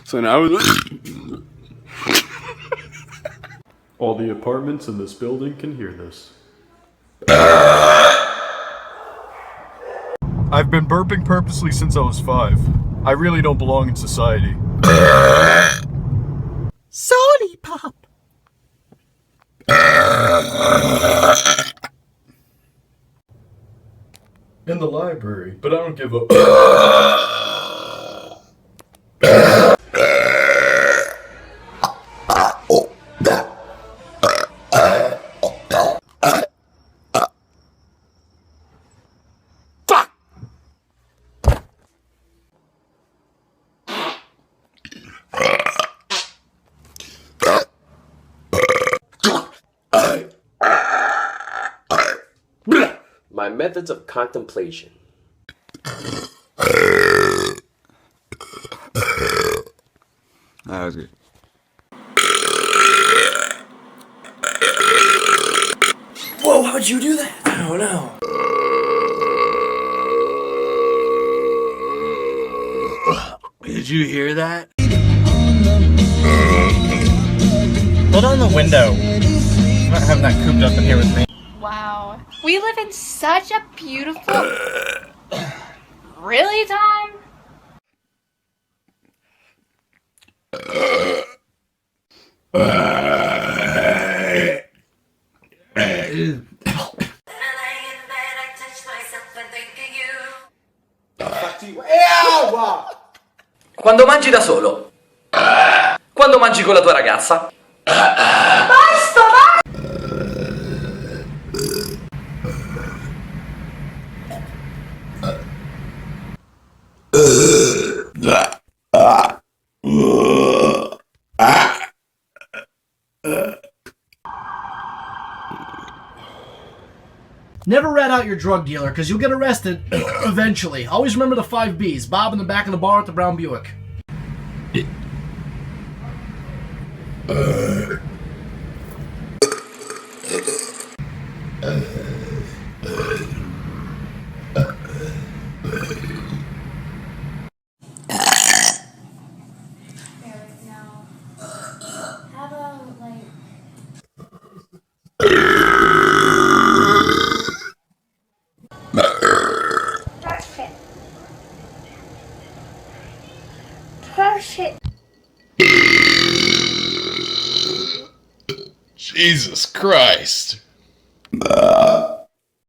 So now all the apartments in this building can hear this. I've been burping purposely since I was 5. I really don't belong in society. Sorry, Pop. In the library, but I don't give a... My methods of contemplation. that was good. Whoa, how'd you do that? I don't know. Did you hear that? Put on the window. I'm not having that cooped up in here with me. Wow. We live in such a beautiful... Really, Tom? Quando mangi da solo. Quando mangi con la tua ragazza. Never rat out your drug dealer, because you'll get arrested eventually. Always remember the 5 Bs. Bob in the back of the bar at the Brown Buick. Jesus Christ.